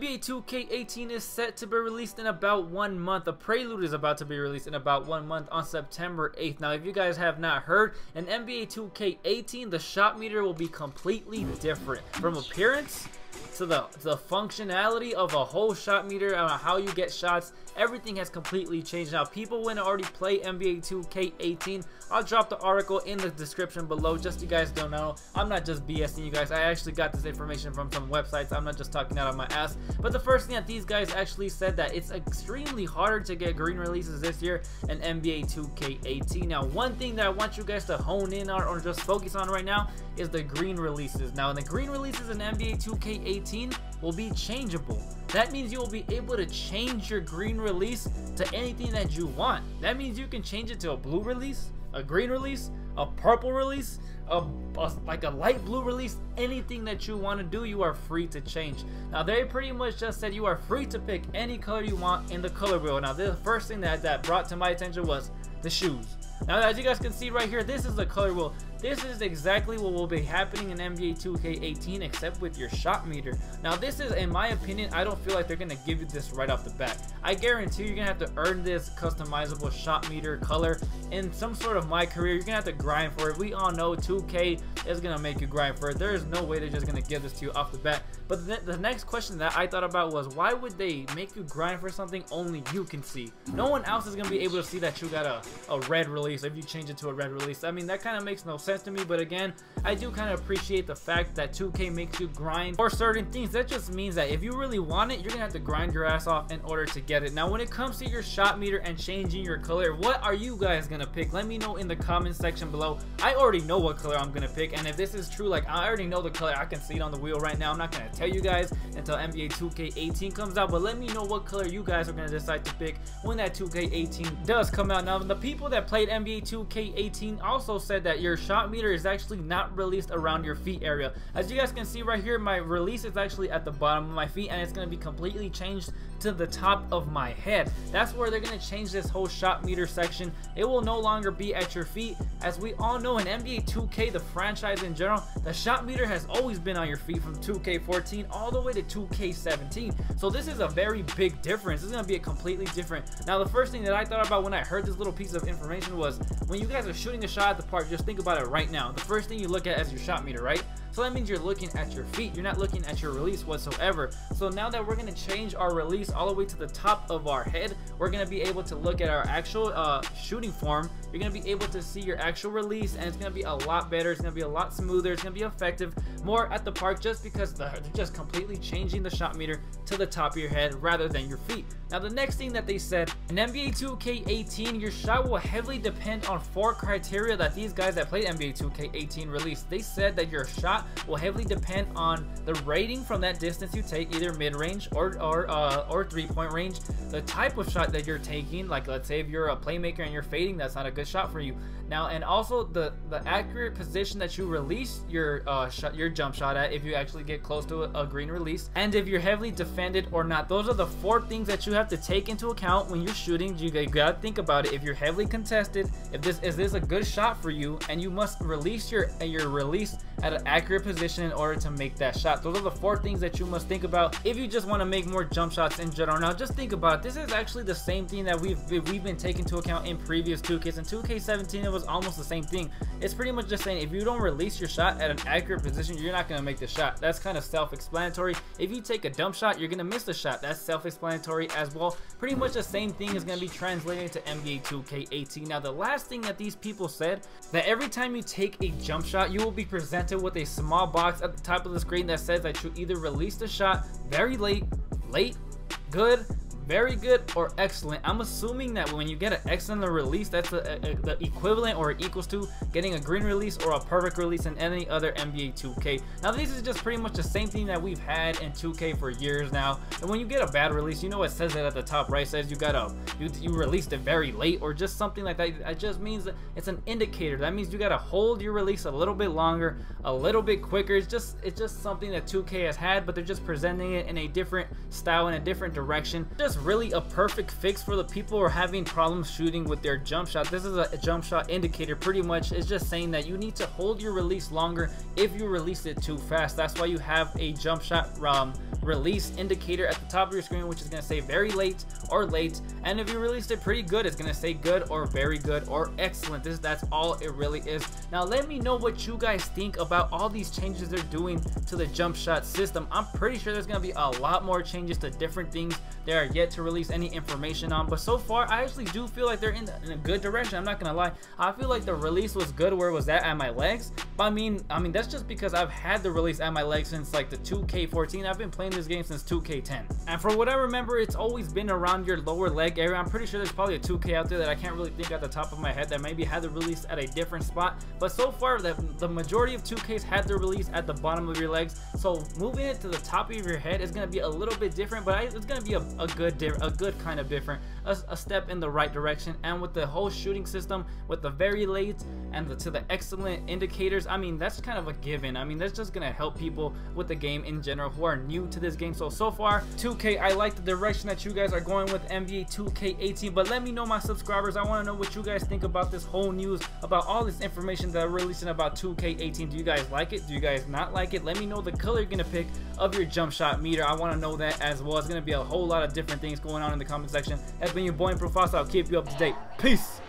NBA 2K18 is set to be released in about 1 month. The Prelude is about to be released in about 1 month on September 8th. Now, if you guys have not heard, in NBA 2K18, the shot meter will be completely different. From appearance to the functionality of a whole shot meter, how you get shots, everything has completely changed. Now, people when already play NBA 2K18, I'll drop the article in the description below just so you guys don't know. I'm not just BSing you guys. I actually got this information from some websites. I'm not just talking out of my ass. But the first thing that these guys actually said, that it's extremely harder to get green releases this year in NBA 2K18. Now, one thing that I want you guys to hone in on or just focus on right now is the green releases. Now, the green releases in NBA 2K18 will be changeable. That means you will be able to change your green release to anything that you want. That means you can change it to a blue release, a green release, a purple release, like a light blue release. Anything that you want to do, you are free to change. Now, they pretty much just said you are free to pick any color you want in the color wheel. Now, the first thing that brought to my attention was the shoes. Now, as you guys can see right here, this is the color wheel. This is exactly what will be happening in NBA 2K18, except with your shot meter. Now, this is, in my opinion, I don't feel like they're going to give you this right off the bat. I guarantee you're going to have to earn this customizable shot meter color in some sort of My Career. You're going to have to grind for it. We all know 2K is going to make you grind for it. There is no way they're just going to give this to you off the bat. But the next question that I thought about was, why would they make you grind for something only you can see? No one else is going to be able to see that you got a red release if you change it to a red release. I mean, that kind of makes no sense to me. But again, I do kind of appreciate the fact that 2K makes you grind for certain things. That just means that if you really want it, you're gonna have to grind your ass off in order to get it. Now, when it comes to your shot meter and changing your color, what are you guys gonna pick? Let me know in the comment section below. I already know what color I'm gonna pick, and if this is true, like, I already know the color. I can see it on the wheel right now. I'm not gonna tell you guys until NBA 2K18 comes out, but let me know what color you guys are gonna decide to pick when that 2K18 does come out. Now, the people that played NBA 2K18 also said that your shot meter is actually not released around your feet area. As you guys can see right here, my release is actually at the bottom of my feet, and it's going to be completely changed to the top of my head. That's where they're going to change this whole shot meter section. It will no longer be at your feet. As we all know, in NBA 2K, the franchise in general, the shot meter has always been on your feet from 2K14 all the way to 2K17. So this is a very big difference. This is going to be a completely different. Now, the first thing that I thought about when I heard this little piece of information was, when you guys are shooting a shot at the park, just think about it right now. The first thing you look at is your shot meter, right? So that means you're looking at your feet. You're not looking at your release whatsoever. So now that we're going to change our release all the way to the top of our head, we're going to be able to look at our actual shooting form. You're going to be able to see your actual release, and it's going to be a lot better. It's going to be a lot smoother. It's going to be effective more at the park, just because they're just completely changing the shot meter to the top of your head rather than your feet. Now, the next thing that they said, in NBA 2K18, your shot will heavily depend on 4 criteria that these guys that played NBA 2K18 released. They said that your shot will heavily depend on the rating from that distance you take, either mid-range or three-point range, the type of shot that you're taking. Like, let's say if you're a playmaker and you're fading, that's not a good shot for you. Now, and also the accurate position that you release your jump shot at, if you actually get close to a green release, and if you're heavily defended or not. Those are the 4 things that you have to take into account when you're shooting. You gotta think about it. If you're heavily contested, is this a good shot for you, and you must release your release at an accurate position in order to make that shot. Those are the 4 things that you must think about if you just want to make more jump shots in general. Now, just think about it. This is actually the same thing that we've been taking into account in previous 2Ks. In 2K17, it was almost the same thing. It's pretty much just saying, if you don't release your shot at an accurate position, you're not going to make the shot. That's kind of self-explanatory. If you take a dump shot, you're going to miss the shot. That's self-explanatory as well. Pretty much the same thing is going to be translated to NBA 2K18. Now, the last thing that these people said, that every time you take a jump shot, you will be presented with a small box at the top of the screen that says that you either released the shot very late, good, very good, or excellent. I'm assuming that when you get an excellent release, that's the equivalent or equals to getting a green release or a perfect release in any other NBA 2K. Now, this is just pretty much the same thing that we've had in 2K for years now. And when you get a bad release, you know it says it at the top right, says you released it very late or just something like that. It just means that it's an indicator. That means you gotta hold your release a little bit longer, a little bit quicker. It's just something that 2K has had, but they're just presenting it in a different style, in a different direction, just just really a perfect fix for the people who are having problems shooting with their jump shot. This is a jump shot indicator. Pretty much it's just saying that you need to hold your release longer if you release it too fast. That's why you have a jump shot release indicator at the top of your screen, which is going to say very late or late, and if you released it pretty good, it's going to say good or very good or excellent. That's all it really is. Now let me know what you guys think about all these changes they're doing to the jump shot system. I'm pretty sure there's going to be a lot more changes to different things they are yet to release any information on, but so far I actually do feel like they're in a good direction. I'm not gonna lie, I feel like the release was good where it was at my legs, but I mean that's just because I've had the release at my legs since like the 2K14. I've been playing this game since 2K10, and for what I remember, it's always been around your lower leg area. I'm pretty sure there's probably a 2K out there that I can't really think at the top of my head that maybe had the release at a different spot, but so far the majority of 2Ks had the release at the bottom of your legs. So moving it to the top of your head is going to be a little bit different, but it's going to be a good kind of different, a step in the right direction. And with the whole shooting system, with the very late and to the excellent indicators, I mean that's kind of a given. I mean that's just gonna help people with the game in general who are new to this game. So far 2K, I like the direction that you guys are going with NBA 2K18, but let me know, my subscribers, I want to know what you guys think about this whole news, about all this information that I'm releasing about 2K18. Do you guys like it? Do you guys not like it? Let me know the color you're gonna pick of your jump shot meter. I want to know that as well. It's gonna be a whole lot of different things going on in the comment section. That's been your boy Professor. I'll keep you up to date. Peace.